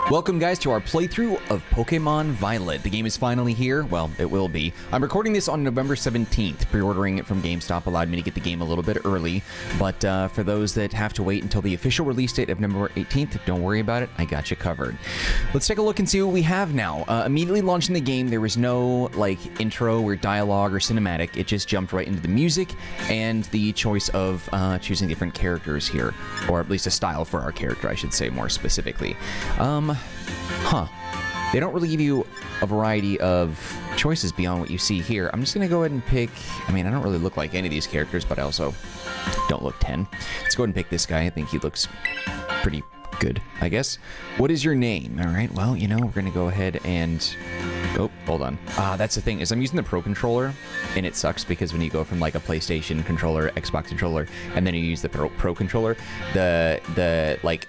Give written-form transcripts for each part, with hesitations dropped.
Welcome guys to our playthrough of Pokemon Violet. The game is finally here. Well, it will be. I'm recording this on November 17th. Pre-ordering it from GameStop allowed me to get the game a little bit early, but for those that have to wait until the official release date of November 18th, don't worry about it. I got you covered. Let's take a look and see what we have now. Immediately launching the game, there was no like intro or dialogue or cinematic. It just jumped right into the music and the choice of choosing different characters here, or at least a style for our character, I should say more specifically. They don't really give you a variety of choices beyond what you see here. I'm just going to go ahead and pick... I mean, I don't really look like any of these characters, but I also don't look 10. Let's go ahead and pick this guy. I think he looks pretty good, I guess. What is your name? All right, well, you know, we're going to go ahead and... Oh, hold on. That's the thing, is I'm using the Pro Controller, and it sucks because when you go from, like, a PlayStation controller, Xbox controller, and then you use the Pro Controller, the like...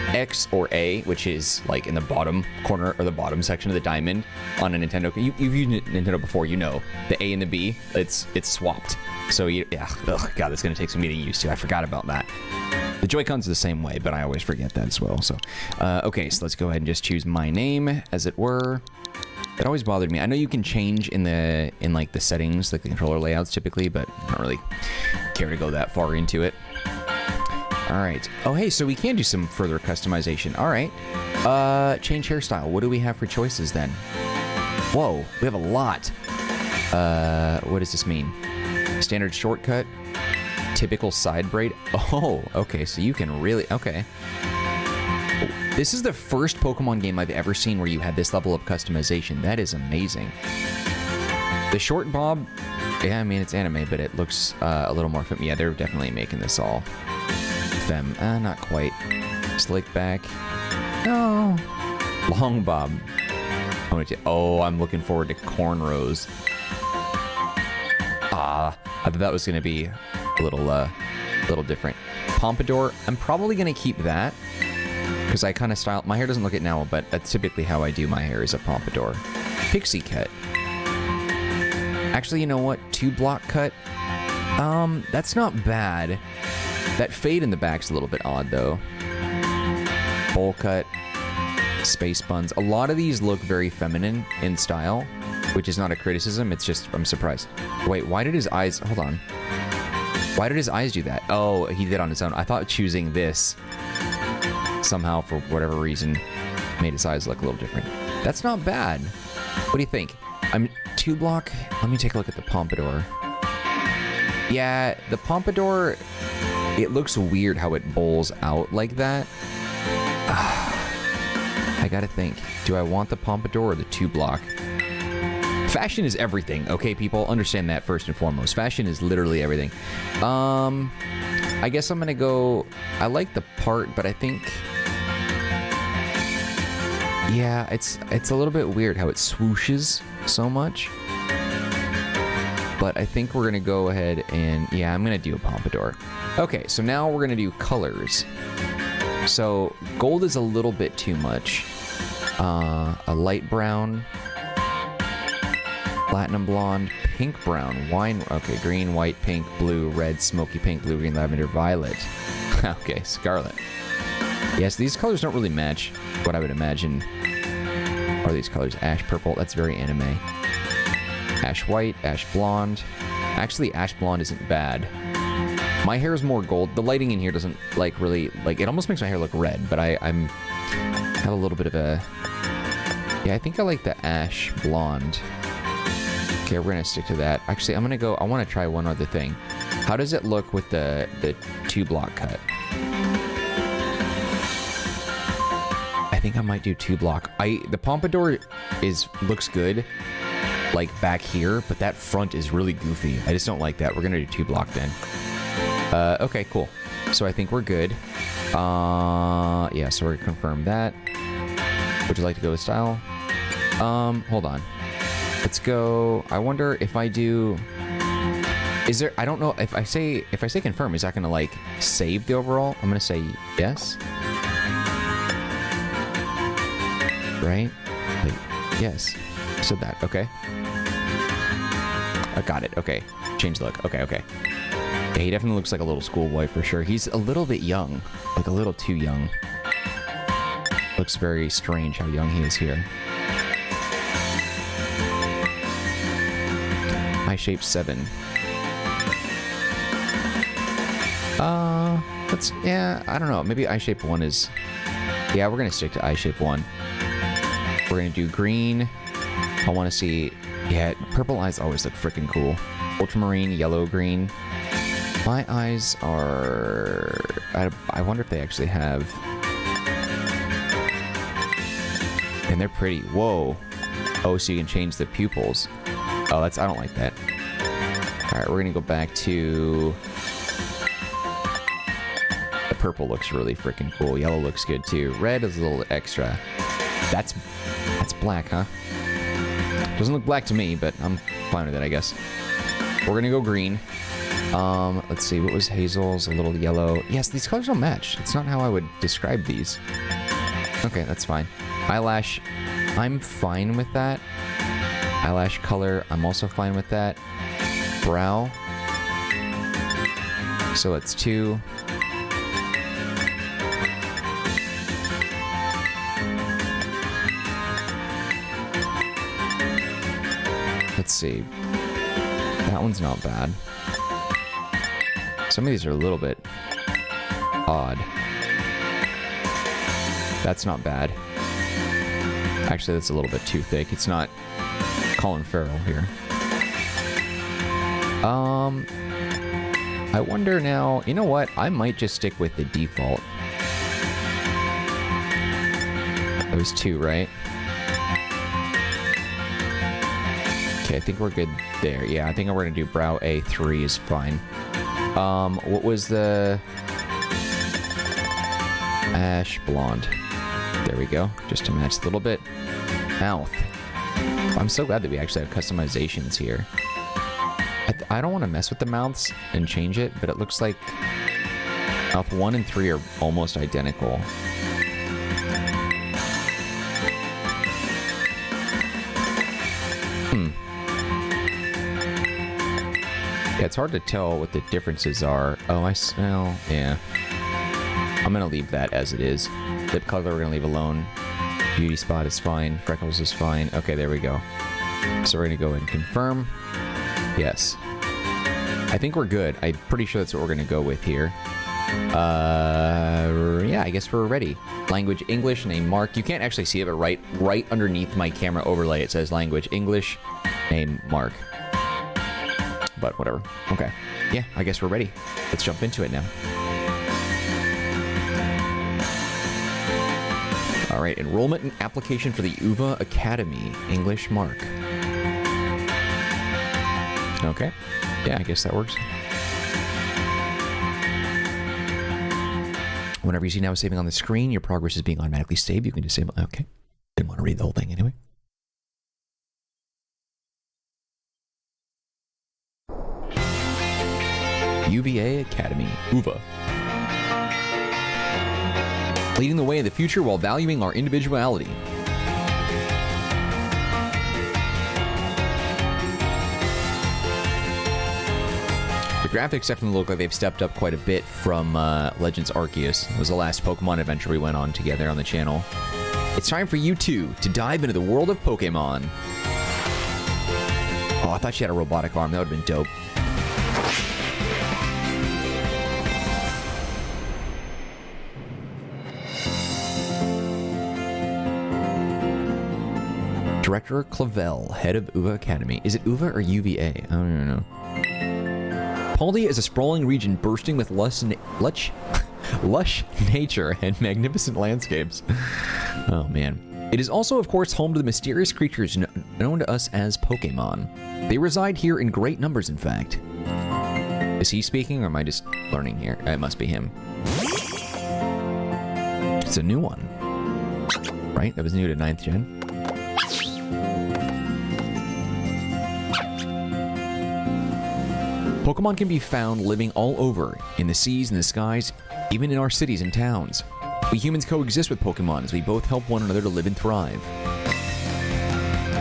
X or A, which is like in the bottom corner or the bottom section of the diamond on a Nintendo. You've used Nintendo before, you know. The A and the B, it's swapped. So yeah, oh god, that's gonna take some getting used to. I forgot about that. The Joy-Cons are the same way, but I always forget that as well. So, okay, so let's go ahead and just choose my name, as it were. It always bothered me. I know you can change in like the settings, like the controller layouts typically, but I don't really care to go that far into it. All right. Oh, hey, so we can do some further customization. All right. Change hairstyle. What do we have for choices then? Whoa, we have a lot. What does this mean? Standard shortcut, typical side braid. Oh, okay, so you can really, okay. This is the first Pokemon game I've ever seen where you had this level of customization. That is amazing. The short bob, yeah, I mean, it's anime, but it looks a little more, yeah, they're definitely making this all femme. Not quite. Slick back. No. Long bob. Oh, I'm looking forward to cornrows. I thought that was going to be a little different. Pompadour, I'm probably going to keep that because I kind of style, my hair doesn't look it now, but that's typically how I do my hair, is a pompadour. Pixie cut. Actually, you know what? 2-block cut. That's not bad. That fade in the back's a little bit odd, though. Bowl cut, space buns. A lot of these look very feminine in style, which is not a criticism. It's just, I'm surprised. Wait, why did his eyes... Hold on. Why did his eyes do that? Oh, he did on his own. I thought choosing this somehow, for whatever reason, made his eyes look a little different. That's not bad. What do you think? I'm 2-block... Let me take a look at the pompadour. Yeah, the pompadour... It looks weird how it bowls out like that. I gotta think. Do I want the pompadour or the 2-block? Fashion is everything, okay, people? Understand that first and foremost. Fashion is literally everything. I guess I'm gonna go... I like the part, but I think... Yeah, it's a little bit weird how it swooshes so much. But I think we're gonna go ahead and... Yeah, I'm gonna do a pompadour. Okay, so now we're gonna do colors. So, gold is a little bit too much. A light brown. Platinum blonde. Pink brown. Wine... Okay, green, white, pink, blue, red, smoky pink, blue, green, lavender, violet. Okay, scarlet. Yes, these colors don't really match what I would imagine are these colors. Ash purple, that's very anime. Ash white, ash blonde. Actually, ash blonde isn't bad. My hair is more gold. The lighting in here doesn't, like, really... Like, it almost makes my hair look red, but I have a little bit of a... Yeah, I think I like the ash blonde. Okay, we're gonna stick to that. Actually, I'm gonna go... I want to try one other thing. How does it look with the 2-block cut? I think I might do 2-block. The pompadour looks good, like back here, but that front is really goofy. I just don't like that. We're gonna do 2-block then. Okay, cool. So I think we're good. Yeah, so we're gonna confirm that. Would you like to go with style? Hold on. Let's go. I wonder if I do... Is there... I don't know. If I say confirm, is that gonna, like, save the overall? I'm gonna say yes. Right? Like, yes. I said that. Okay. I got it. Okay. Change look. Okay, okay. Yeah, he definitely looks like a little schoolboy for sure. He's a little bit young. Like, a little too young. Looks very strange how young he is here. Eye shape 7. Yeah, I don't know. Maybe eye shape 1 is... Yeah, we're gonna stick to eye shape 1. We're gonna do green. I want to see... Yeah, purple eyes always look freaking cool. Ultramarine, yellow, green. My eyes are... I wonder if they actually have... And they're pretty. Whoa. Oh, so you can change the pupils. Oh, that's... I don't like that. Alright, we're gonna go back to... The purple looks really freaking cool. Yellow looks good too. Red is a little extra. That's black, huh? Doesn't look black to me, but I'm fine with it, I guess. We're gonna go green. Let's see, what was Hazel's? A little yellow. Yes, these colors don't match. It's not how I would describe these. Okay, that's fine. Eyelash, I'm fine with that. Eyelash color, I'm also fine with that. Brow. So it's 2. Let's see. That one's not bad. Some of these are a little bit odd. That's not bad. Actually, that's a little bit too thick. It's not Colin Farrell here. I wonder now... You know what? I might just stick with the default. That was 2, right? Okay, I think we're good there. Yeah, I think we're going to do brow A3 is fine. What was the... Ash blonde. There we go. Just to match a little bit. Mouth. I'm so glad that we actually have customizations here. I don't want to mess with the mouths and change it, but it looks like mouth 1 and 3 are almost identical. Yeah, it's hard to tell what the differences are. Oh, I smell... Yeah. I'm gonna leave that as it is. Lip color we're gonna leave alone. Beauty spot is fine. Freckles is fine. Okay, there we go. So we're gonna go and confirm. Yes. I think we're good. I'm pretty sure that's what we're gonna go with here. Yeah, I guess we're ready. Language English, name Mark. You can't actually see it, but right underneath my camera overlay it says language English, name Mark. But whatever. Okay. Yeah, I guess we're ready. Let's jump into it now. All right, enrollment and application for the UVA Academy. English Mark. Okay. Yeah, I guess that works. Whenever you see now saving on the screen, your progress is being automatically saved. You can disable... Okay. Didn't want to read the whole thing anyway. UVA Academy. UVA. Leading the way in the future while valuing our individuality. The graphics definitely look like they've stepped up quite a bit from Legends Arceus. It was the last Pokemon adventure we went on together on the channel. It's time for you two to dive into the world of Pokemon. Oh, I thought she had a robotic arm. That would have been dope. Director Clavel, head of UVA Academy. Is it UVA or UVA? I don't know. Paldea is a sprawling region bursting with lush nature and magnificent landscapes. Oh, man. It is also, of course, home to the mysterious creatures known to us as Pokemon. They reside here in great numbers, in fact. Is he speaking, or am I just learning here? It must be him. It's a new one. Right? That was new to 9th gen. Pokemon can be found living all over, in the seas and the skies, even in our cities and towns. We humans coexist with Pokemon as we both help one another to live and thrive.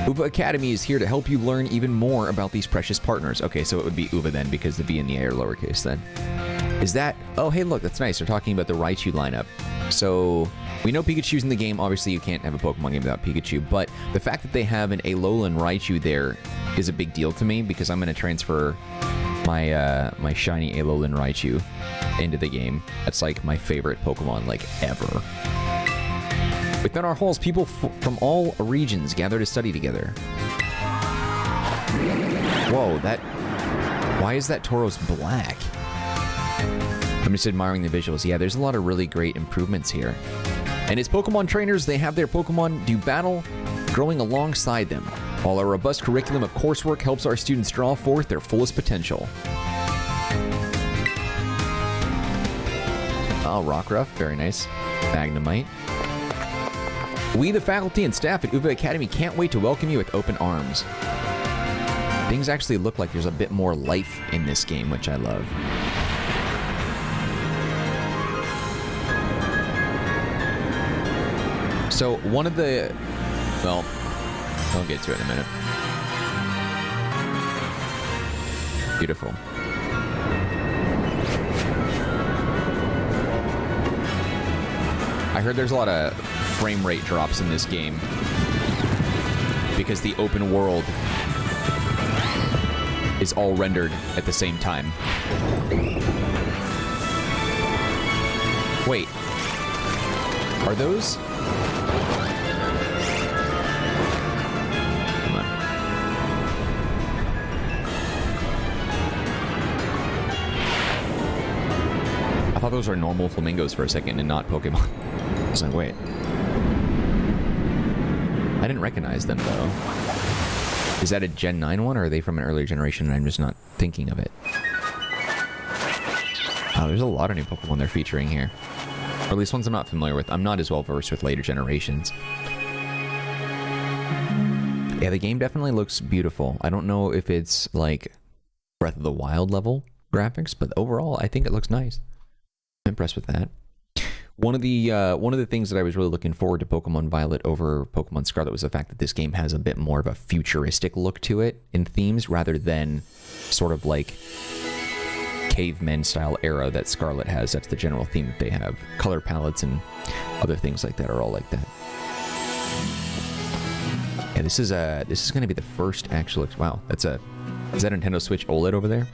UVA Academy is here to help you learn even more about these precious partners. Okay, so it would be UVA then, because the B and the A are lowercase then. Is that... Oh, hey, look, that's nice. They're talking about the Raichu lineup. So we know Pikachu's in the game. Obviously, you can't have a Pokemon game without Pikachu. But the fact that they have an Alolan Raichu there is a big deal to me because I'm going to transfer my my shiny Alolan Raichu into the game. That's like my favorite Pokemon like ever. Within our halls, people from all regions gather to study together. Whoa, that... Why is that Tauros black? I'm just admiring the visuals. Yeah, there's a lot of really great improvements here. And as Pokemon trainers, they have their Pokemon do battle growing alongside them, while our robust curriculum of coursework helps our students draw forth their fullest potential. Oh, Rockruff, very nice. Magnemite. We, the faculty and staff at Uva Academy, can't wait to welcome you with open arms. Things actually look like there's a bit more life in this game, which I love. So, one of the... Well, I'll get to it in a minute. Beautiful. I heard there's a lot of frame rate drops in this game because the open world is all rendered at the same time. Wait. Are those... Come on. I thought those were normal flamingos for a second and not Pokemon. I was like, wait. I didn't recognize them, though. Is that a Gen 9 one, or are they from an earlier generation and I'm just not thinking of it? Oh, there's a lot of new Pokemon they're featuring here. Or at least ones I'm not familiar with. I'm not as well versed with later generations. Yeah, the game definitely looks beautiful. I don't know if it's like Breath of the Wild level graphics, but overall, I think it looks nice. I'm impressed with that. One of the things that I was really looking forward to Pokemon Violet over Pokemon Scarlet was the fact that this game has a bit more of a futuristic look to it in themes rather than sort of like cavemen style era that Scarlet has. That's the general theme that they have. Color palettes and other things like that are all like that. Yeah, this is going to be the first actual... Wow, is that a Nintendo Switch OLED over there?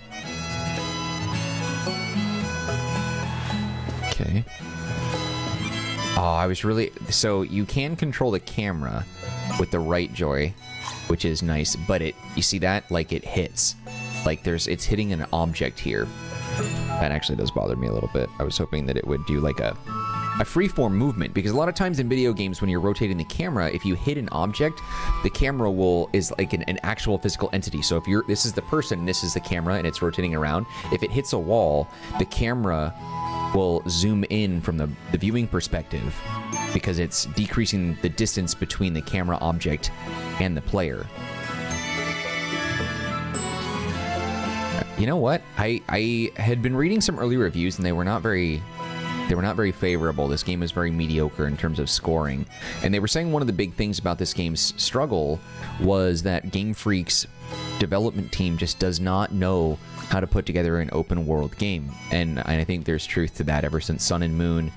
Okay. Oh, I was really... So, you can control the camera with the right joy, which is nice, but you see that? Like, it hits. Like, it's hitting an object here. That actually does bother me a little bit. I was hoping that it would do, like, a freeform movement, because a lot of times in video games, when you're rotating the camera, if you hit an object, the camera is like an actual physical entity. So if this is the person, and this is the camera, and it's rotating around, if it hits a wall, the camera will zoom in from the viewing perspective because it's decreasing the distance between the camera object and the player. You know what? I had been reading some early reviews and they were not very favorable. This game was very mediocre in terms of scoring. And they were saying one of the big things about this game's struggle was that Game Freak's development team just does not know how to put together an open world game. And I think there's truth to that ever since Sun and Moon.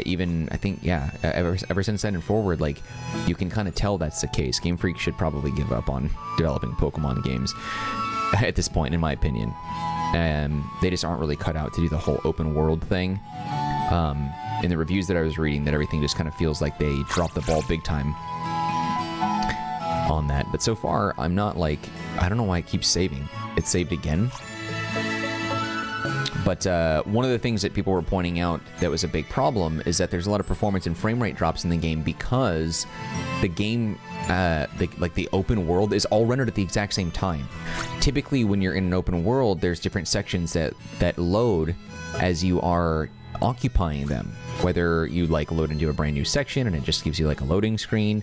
Even, I think, yeah, ever since then and forward, like, you can kind of tell that's the case. Game Freak should probably give up on developing Pokemon games at this point, in my opinion. They just aren't really cut out to do the whole open world thing. In the reviews that I was reading, that everything just kind of feels like they dropped the ball big time on that. But so far, I'm not like... I don't know why it keeps saving. It saved again. But one of the things that people were pointing out that was a big problem is that there's a lot of performance and frame rate drops in the game because the game, the open world is all rendered at the exact same time. Typically, when you're in an open world, there's different sections that load as you are occupying them. Whether you like load into a brand new section and it just gives you like a loading screen.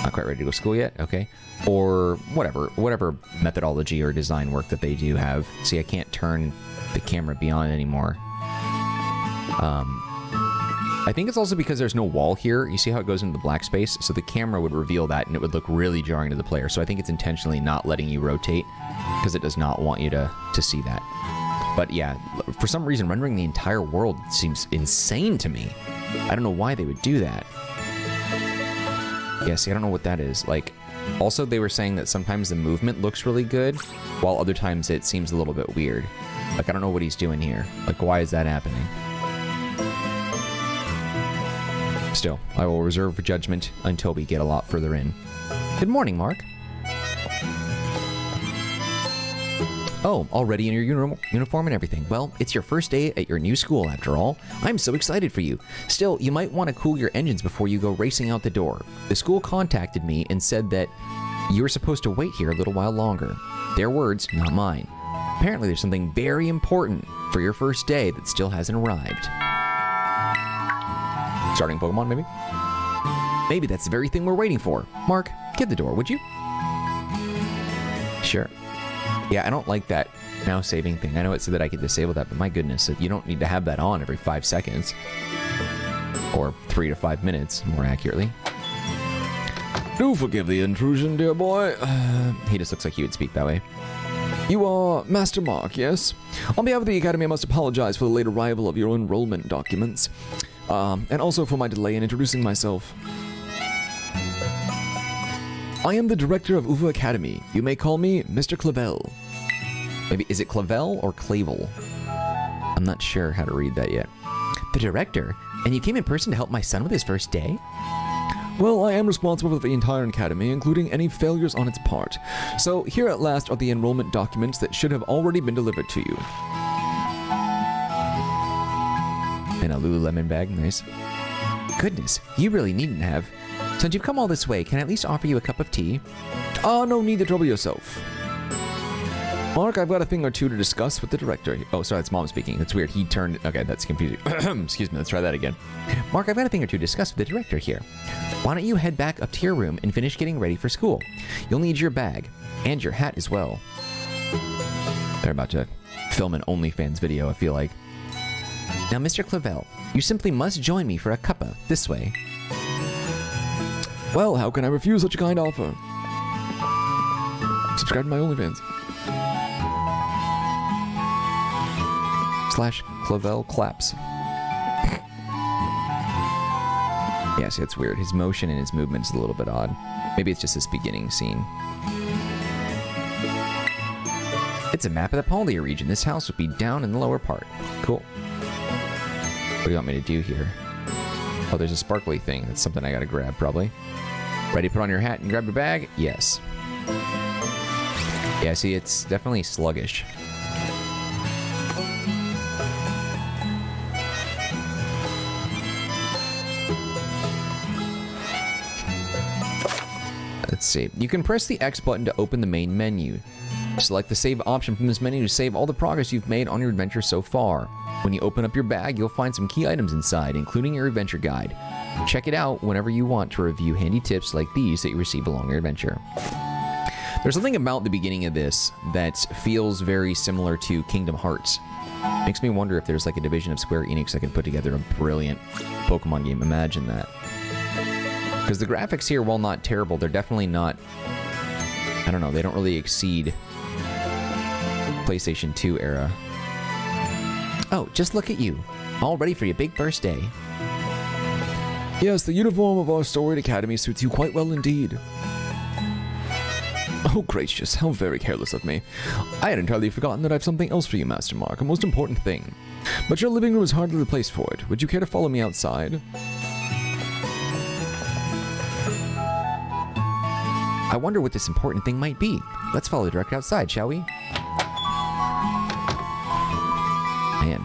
Not quite ready to go to school yet? Okay. Or whatever methodology or design work that they do have. See, I can't turn the camera beyond anymore. I think it's also because there's no wall here. You see how it goes into the black space? So the camera would reveal that and it would look really jarring to the player. So I think it's intentionally not letting you rotate because it does not want you to see that. But yeah, for some reason, rendering the entire world seems insane to me. I don't know why they would do that. Yeah, see, I don't know what that is. Like, also they were saying that sometimes the movement looks really good, while other times it seems a little bit weird. Like, I don't know what he's doing here. Like, why is that happening? Still, I will reserve judgment until we get a lot further in. Good morning, Mark. Oh, already in your uniform and everything. Well, it's your first day at your new school after all. I'm so excited for you. Still, you might want to cool your engines before you go racing out the door. The school contacted me and said that you were supposed to wait here a little while longer. Their words, not mine. Apparently there's something very important for your first day that still hasn't arrived. Starting Pokemon, maybe? Maybe that's the very thing we're waiting for. Mark, get the door, would you? Sure. Yeah, I don't like that now saving thing. I know it said that I could disable that, but my goodness, you don't need to have that on every 5 seconds. Or 3 to 5 minutes, more accurately. Do forgive the intrusion, dear boy. He just looks like he would speak that way. You are Master Mark, yes? On behalf of the Academy, I must apologize for the late arrival of your enrollment documents. And also for my delay in introducing myself. I am the director of Uva Academy. You may call me Mr. Clavel. Maybe, is it Clavel or Clavel? I'm not sure how to read that yet. The director? And you came in person to help my son with his first day? Well, I am responsible for the entire academy, including any failures on its part. So, here at last are the enrollment documents that should have already been delivered to you. In a Lululemon bag, nice. Goodness, you really needn't have. Since you've come all this way, can I at least offer you a cup of tea? No need to trouble yourself. Mark, I've got a thing or two to discuss with the director. Oh, sorry, that's Mom speaking. That's weird. He turned... Okay, that's confusing. Excuse me, let's try that again. Mark, I've got a thing or two to discuss with the director here. Why don't you head back up to your room and finish getting ready for school? You'll need your bag. And your hat as well. They're about to film an OnlyFans video, I feel like. Now, Mr. Clavel, you simply must join me for a cuppa this way. Well, how can I refuse such a kind offer? Subscribe to my OnlyFans. /Clavel claps. Yeah, see, it's weird. His motion and his movement is a little bit odd. Maybe it's just this beginning scene. It's a map of the Paldea region. This house would be down in the lower part. Cool. What do you want me to do here? Oh, there's a sparkly thing. That's something I gotta grab, probably. Ready to put on your hat and grab your bag? Yes. Yeah, see, it's definitely sluggish. Let's see. You can press the X button to open the main menu. Select the save option from this menu to save all the progress you've made on your adventure so far. When you open up your bag, you'll find some key items inside, including your adventure guide. Check it out whenever you want to review handy tips like these that you receive along your adventure. There's something about the beginning of this that feels very similar to Kingdom Hearts. Makes me wonder if there's like a division of Square Enix that can put together a brilliant Pokemon game. Imagine that. Because the graphics here, while not terrible, they're definitely not... I don't know, they don't really exceed PlayStation 2 era. Oh, just look at you. All ready for your big first day. Yes, the uniform of our storied academy suits you quite well indeed. Oh, gracious, how very careless of me. I had entirely forgotten that I have something else for you, Master Mark, a most important thing. But your living room is hardly the place for it. Would you care to follow me outside? I wonder what this important thing might be. Let's follow the director outside, shall we? Man.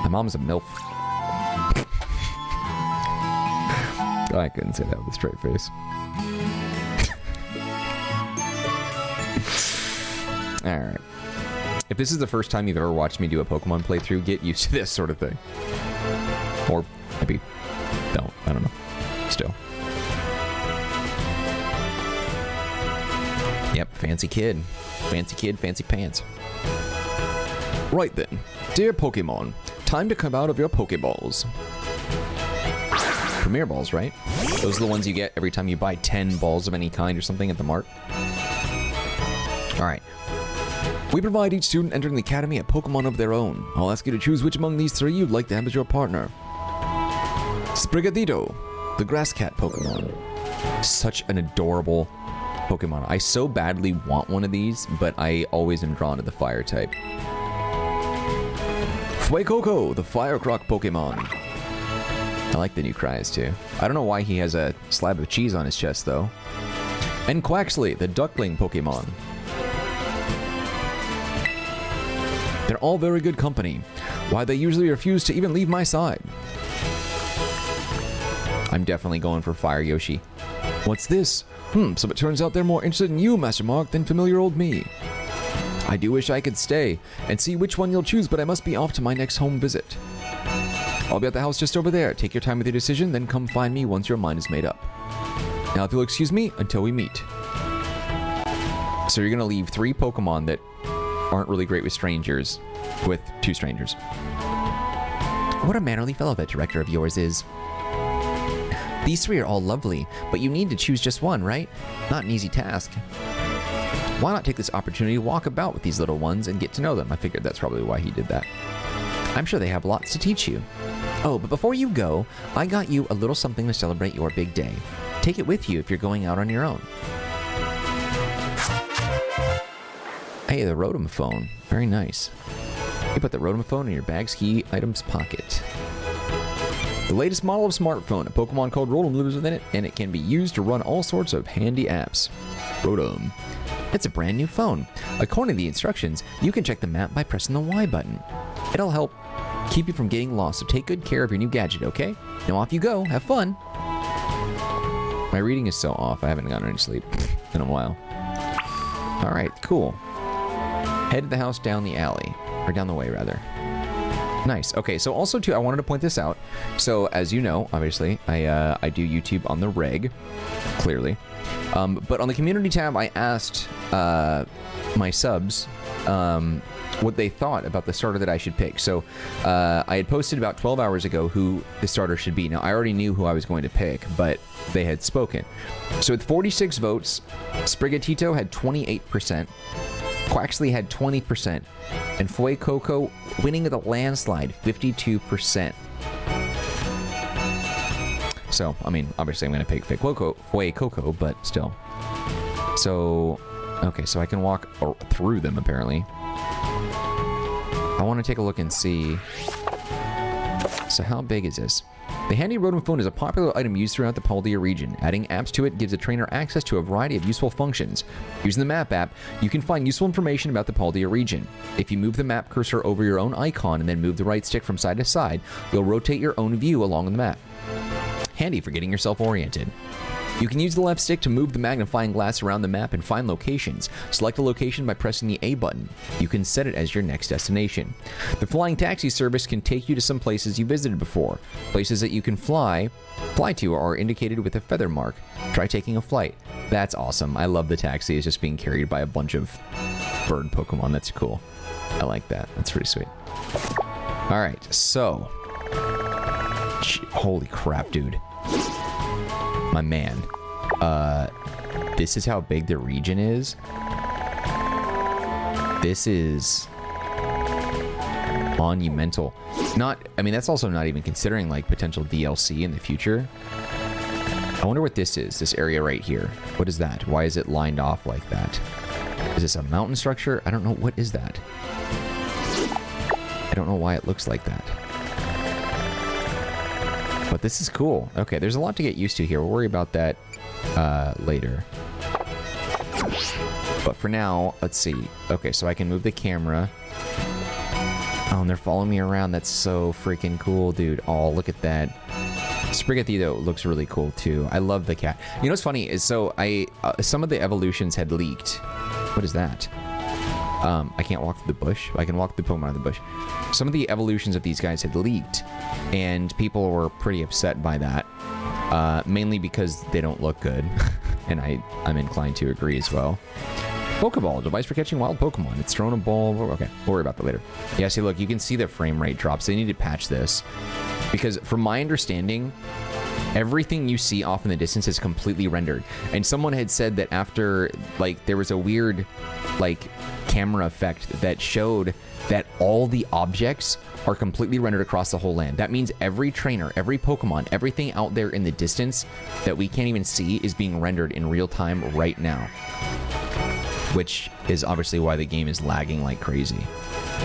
My mom's a MILF. I couldn't say that with a straight face. Alright. If this is the first time you've ever watched me do a Pokemon playthrough, get used to this sort of thing. Or maybe don't. I don't know. Still. Yep, fancy kid. Fancy kid, fancy pants. Right then. Dear Pokemon, time to come out of your Pokeballs. Premier balls, right? Those are the ones you get every time you buy 10 balls of any kind or something at the mart. Alright. We provide each student entering the academy a Pokemon of their own. I'll ask you to choose which among these three you'd like to have as your partner. Sprigatito, the grass cat Pokemon. Such an adorable Pokemon. I so badly want one of these, but I always am drawn to the fire type. Fuecoco, the fire croc Pokemon. I like the new cries too. I don't know why he has a slab of cheese on his chest though. And Quaxley, the duckling Pokemon. They're all very good company. Why they usually refuse to even leave my side. I'm definitely going for Fire Yoshi. What's this? So it turns out they're more interested in you, Master Mark, than familiar old me. I do wish I could stay and see which one you'll choose, but I must be off to my next home visit. I'll be at the house just over there. Take your time with your decision, then come find me once your mind is made up. Now, if you'll excuse me until we meet. So you're going to leave 3 Pokemon that aren't really great with strangers with 2 strangers. What a mannerly fellow that director of yours is. These 3 are all lovely, but you need to choose just one, right? Not an easy task. Why not take this opportunity to walk about with these little ones and get to know them? I figured that's probably why he did that. I'm sure they have lots to teach you. Oh, but before you go, I got you a little something to celebrate your big day. Take it with you if you're going out on your own. Hey, the Rotom phone. Very nice. You put the Rotom phone in your bag's key items pocket. The latest model of smartphone. A Pokemon called Rotom lives within it, and it can be used to run all sorts of handy apps. Rotom. It's a brand new phone. According to the instructions, you can check the map by pressing the Y button. It'll help keep you from getting lost, so take good care of your new gadget, okay? Now off you go. Have fun. My reading is so off. I haven't gotten any sleep in a while. Alright, cool. Head to the house down the alley. Or down the way, rather. Nice. Okay, so also, too, I wanted to point this out. So, as you know, obviously, I do YouTube on the reg. Clearly. But on the community tab, I asked my subs what they thought about the starter that I should pick. So I had posted about 12 hours ago who the starter should be. Now, I already knew who I was going to pick, but they had spoken. So with 46 votes, Sprigatito had 28%, Quaxley had 20%, and Fuecoco winning with a landslide, 52%. So, I mean, obviously I'm going to pick Fuecoco, but still. So, okay, so I can walk through them, apparently. I want to take a look and see. So how big is this? The handy Rotom phone is a popular item used throughout the Paldea region. Adding apps to it gives a trainer access to a variety of useful functions. Using the map app, you can find useful information about the Paldea region. If you move the map cursor over your own icon and then move the right stick from side to side, you'll rotate your own view along the map. Handy for getting yourself oriented. You can use the left stick to move the magnifying glass around the map and find locations. Select a location by pressing the A button. You can set it as your next destination. The flying taxi service can take you to some places you visited before. Places that you can fly to are indicated with a feather mark. Try taking a flight. That's awesome. I love the taxi is just being carried by a bunch of bird Pokemon. That's cool. I like that. That's pretty sweet. Alright, so... Holy crap, dude. My man. This is how big the region is. This is monumental. I mean, that's also not even considering like potential DLC in the future. I wonder what this is, this area right here. What is that? Why is it lined off like that? Is this a mountain structure? I don't know. What is that? I don't know why it looks like that. But this is cool. Okay, there's a lot to get used to here. We'll worry about that later. But for now, let's see. Okay, so I can move the camera. Oh, and they're following me around. That's so freaking cool, dude. Oh, look at that. Sprigatito looks really cool, too. I love the cat. You know what's funny is, so some of the evolutions had leaked. What is that? I can't walk through the bush. I can walk through Pokemon in the bush. Some of the evolutions of these guys had leaked, and people were pretty upset by that. Mainly because they don't look good. And I'm inclined to agree as well. Pokeball, device for catching wild Pokemon. It's thrown a ball. Okay, we'll worry about that later. Yeah, see, look, you can see the frame rate drops. They need to patch this. Because from my understanding, everything you see off in the distance is completely rendered. And someone had said that after, like, there was a weird, like, camera effect that showed that all the objects are completely rendered across the whole land. That means every trainer, every Pokemon, everything out there in the distance that we can't even see is being rendered in real time right now. Which is obviously why the game is lagging like crazy.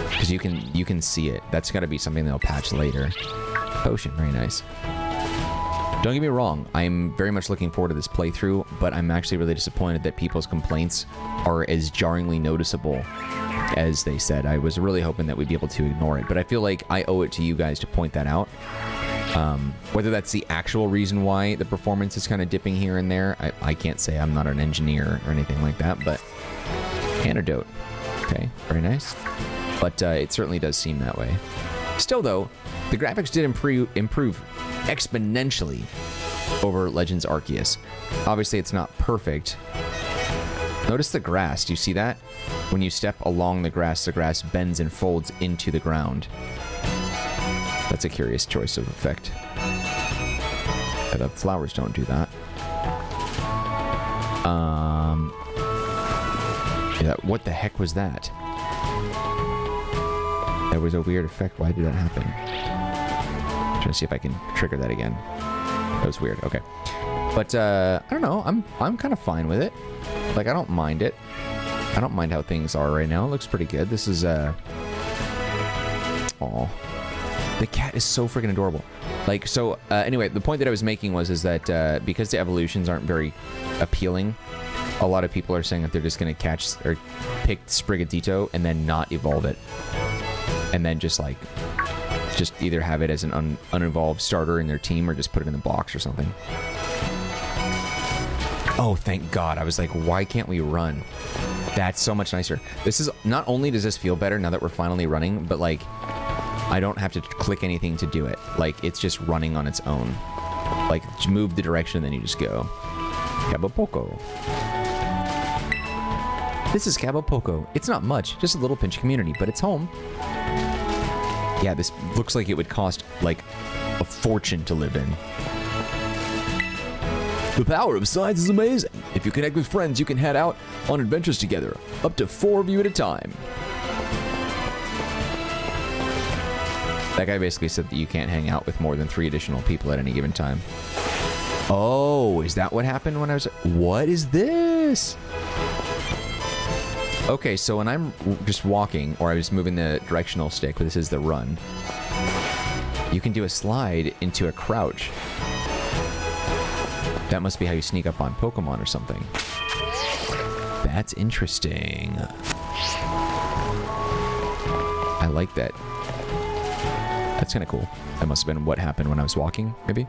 Because you can see it. That's got to be something they'll patch later. Potion, very nice. Don't get me wrong, I'm very much looking forward to this playthrough, but I'm actually really disappointed that people's complaints are as jarringly noticeable as they said. I was really hoping that we'd be able to ignore it, but I feel like I owe it to you guys to point that out. Whether that's the actual reason why the performance is kind of dipping here and there, I can't say. I'm not an engineer or anything like that, but antidote. Okay, very nice. But it certainly does seem that way. Still, though, the graphics did improve exponentially over Legends Arceus. Obviously, it's not perfect. Notice the grass. Do you see that? When you step along the grass bends and folds into the ground. That's a curious choice of effect. Yeah, the flowers don't do that. Yeah, what the heck was that? That was a weird effect. Why did that happen? I'm trying to see if I can trigger that again. That was weird. Okay. But, I don't know. I'm kind of fine with it. Like, I don't mind it. I don't mind how things are right now. It looks pretty good. This is, Aw. The cat is so freaking adorable. Like, so, anyway, the point that I was making is that, because the evolutions aren't very appealing, a lot of people are saying that they're just going to catch or pick Sprigatito and then not evolve it. And then just either have it as an unevolved starter in their team or just put it in the box or something. Oh, thank God. I was like, why can't we run? That's so much nicer. This is, not only does this feel better now that we're finally running, but like, I don't have to click anything to do it. Like, it's just running on its own. Like, move the direction and then you just go. Cabapoko. This is Cabapoko. It's not much, just a little pinch community, but it's home. Yeah, this looks like it would cost, like, a fortune to live in. The power of science is amazing. If you connect with friends, you can head out on adventures together. Up to 4 of you at a time. That guy basically said that you can't hang out with more than 3 additional people at any given time. Oh, is that what happened when I was... What is this? Okay, so when I'm just walking, or I was moving the directional stick, but this is the run, you can do a slide into a crouch. That must be how you sneak up on Pokemon or something. That's interesting. I like that. That's kind of cool. That must have been what happened when I was walking, maybe?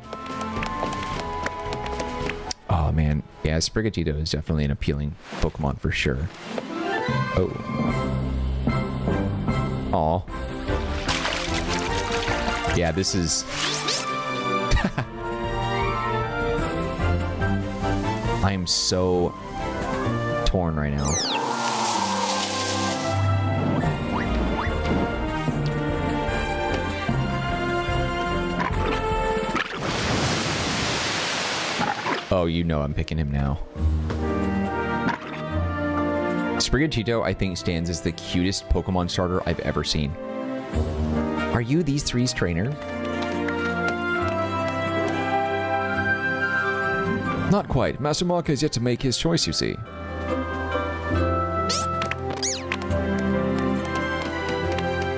Oh, man. Yeah, Sprigatito is definitely an appealing Pokemon for sure. Oh. Aw. Yeah, this is... I am so torn right now. Oh, you know I'm picking him now. Sprigatito, I think, stands as the cutest Pokemon starter I've ever seen. Are you these three's trainer? Not quite. Master Mark has yet to make his choice, you see.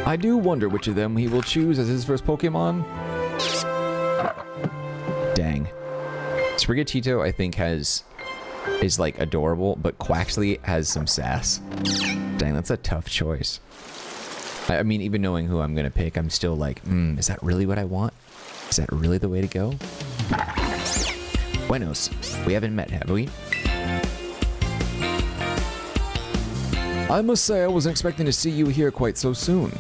I do wonder which of them he will choose as his first Pokemon. Dang. Sprigatito, I think, is like adorable, but Quaxley has some sass. Dang, that's a tough choice. I mean, even knowing who I'm gonna pick, I'm still like, is that really what I want? Is that really the way to go? Buenos. We haven't met, have we? I must say I wasn't expecting to see you here quite so soon.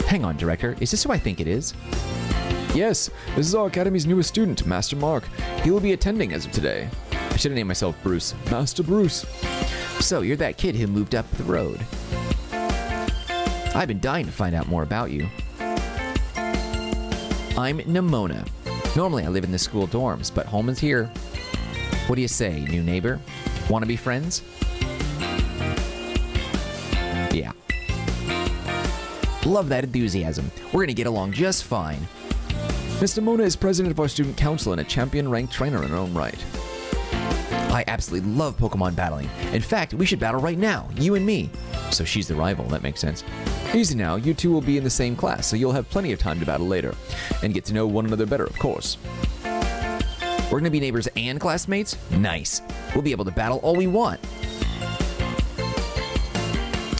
Hang on, Director. Is this who I think it is? Yes, this is our Academy's newest student, Master Mark. He will be attending as of today. I should have named myself Bruce. Master Bruce. So, you're that kid who moved up the road. I've been dying to find out more about you. I'm Nimona. Normally I live in the school dorms, but home is here. What do you say, new neighbor? Want to be friends? Yeah. Love that enthusiasm. We're gonna get along just fine. Mr. Mona is president of our student council and a champion-ranked trainer in her own right. I absolutely love Pokemon battling. In fact, we should battle right now, you and me. So she's the rival, that makes sense. Easy now, you two will be in the same class, so you'll have plenty of time to battle later. And get to know one another better, of course. We're gonna be neighbors and classmates? Nice. We'll be able to battle all we want.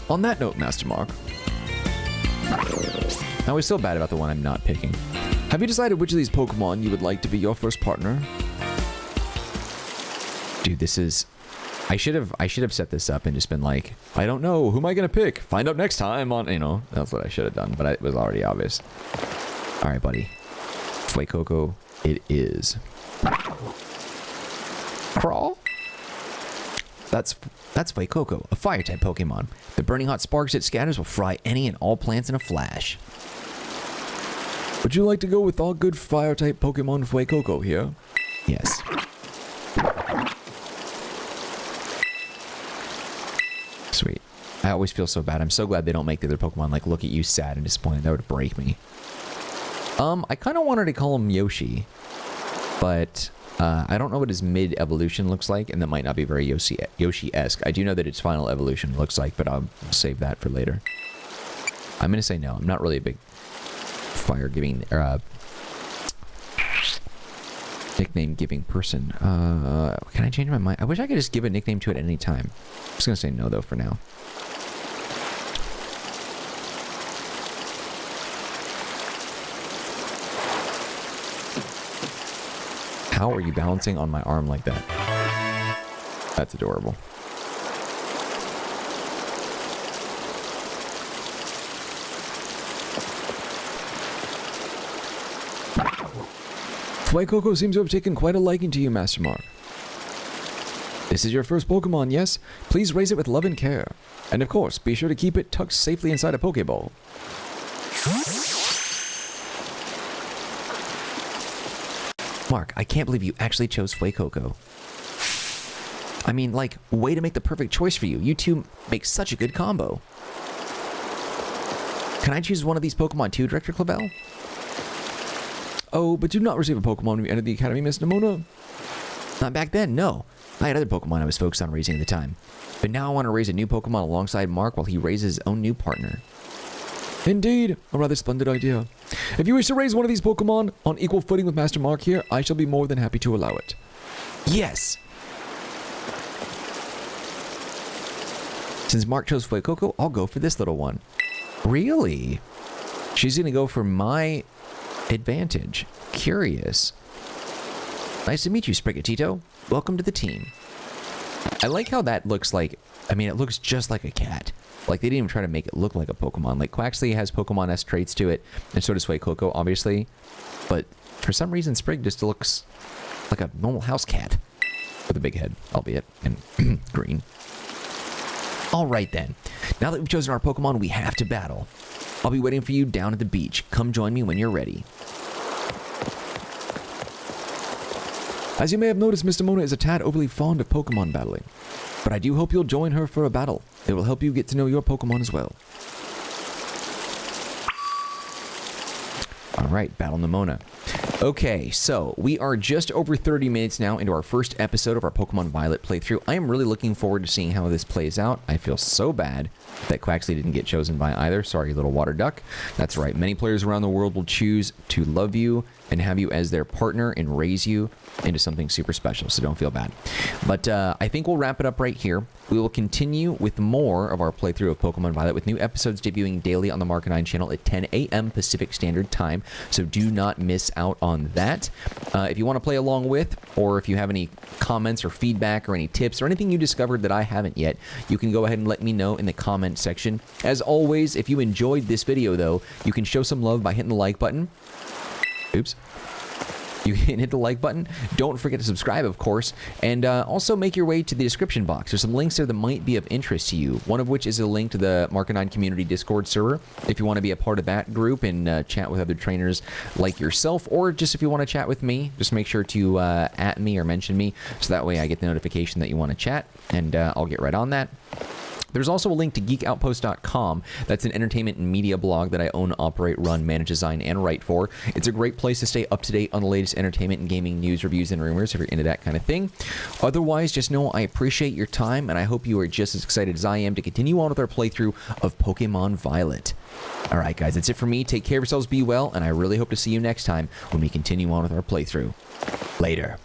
On that note, Master Mark, I was so bad about the one I'm not picking. have you decided which of these Pokemon you would like to be your first partner? Dude, this is... I should have set this up and just been like, I don't know. Who am I going to pick? Find out next time on, you know, that's what I should have done, but it was already obvious. all right, buddy. Fuecoco, it is. Crawl? That's Fuecoco, a fire-type Pokemon. The burning hot sparks it scatters will fry any and all plants in a flash. Would you like to go with all good fire-type Pokemon Fuecoco here? Yes. Sweet. I always feel so bad. I'm so glad they don't make the other Pokemon like look at you sad and disappointed. That would break me. I kind of wanted to call him Yoshi, but I don't know what his mid-evolution looks like, and that might not be very Yoshi-esque. I do know that its final evolution looks like, but I'll save that for later. I'm going to say no. I'm not really a big fire-giving, nickname-giving person. Can I change my mind? I wish I could just give a nickname to it at any time. I'm just going to say no, though, for now. How are you balancing on my arm like that? That's adorable. Fuecoco seems to have taken quite a liking to you, Master Mark. This is your first Pokemon, yes? Please raise it with love and care. And of course, be sure to keep it tucked safely inside a Pokeball. Mark, I can't believe you actually chose Fuecoco. I mean, like, way to make the perfect choice for you. You two make such a good combo. Can I choose one of these Pokemon too, Director Clabell? Oh, but you did not receive a Pokemon when you entered the Academy, Miss Nimona? Not back then, no. I had other Pokemon I was focused on raising at the time. But now I want to raise a new Pokemon alongside Mark while he raises his own new partner. Indeed, a rather splendid idea. If you wish to raise one of these Pokemon on equal footing with Master Mark here, I shall be more than happy to allow it. Yes! Since Mark chose Fuecoco, I'll go for this little one. Really? She's gonna go for my advantage. Curious. Nice to meet you, Sprigatito. Welcome to the team. I like how that looks like... I mean, it looks just like a cat. Like, they didn't even try to make it look like a Pokemon. Like, Quaxley has Pokemon-esque traits to it, and so does Fuecoco, obviously. But for some reason, Sprig just looks like a normal house cat. With a big head, albeit, and green. Alright then. Now that we've chosen our Pokemon, we have to battle. I'll be waiting for you down at the beach. Come join me when you're ready. As you may have noticed, Mr. Mona is a tad overly fond of Pokemon battling. But I do hope you'll join her for a battle. It will help you get to know your Pokemon as well. Alright, Battle Nimona. Okay, so we are just over 30 minutes now into our first episode of our Pokemon Violet playthrough. I am really looking forward to seeing how this plays out. I feel so bad that Quaxley didn't get chosen by either. Sorry, little water duck. That's right, many players around the world will choose to love you and have you as their partner and raise you into something super special, so don't feel bad. But I think we'll wrap it up right here. We will continue with more of our playthrough of Pokemon Violet with new episodes debuting daily on the Marcanine channel at 10 a.m. Pacific Standard Time, so do not miss out on that. If you want to play along with, or if you have any comments or feedback or any tips or anything you discovered that I haven't yet, you can go ahead and let me know in the comment section. As always, if you enjoyed this video though, you can show some love by hitting the like button. Oops. You can hit the like button. Don't forget to subscribe, of course, and also make your way to the description box. There's some links there that might be of interest to you, one of which is a link to the Marcanine community Discord server, if you want to be a part of that group and chat with other trainers like yourself, or just if you want to chat with me, just make sure to at me or mention me, so that way I get the notification that you want to chat, and I'll get right on that. There's also a link to geekoutpost.com. That's an entertainment and media blog that I own, operate, run, manage, design, and write for. It's a great place to stay up to date on the latest entertainment and gaming news, reviews, and rumors if you're into that kind of thing. Otherwise, just know I appreciate your time, and I hope you are just as excited as I am to continue on with our playthrough of Pokemon Violet. Alright guys, that's it for me. Take care of yourselves, be well, and I really hope to see you next time when we continue on with our playthrough. Later.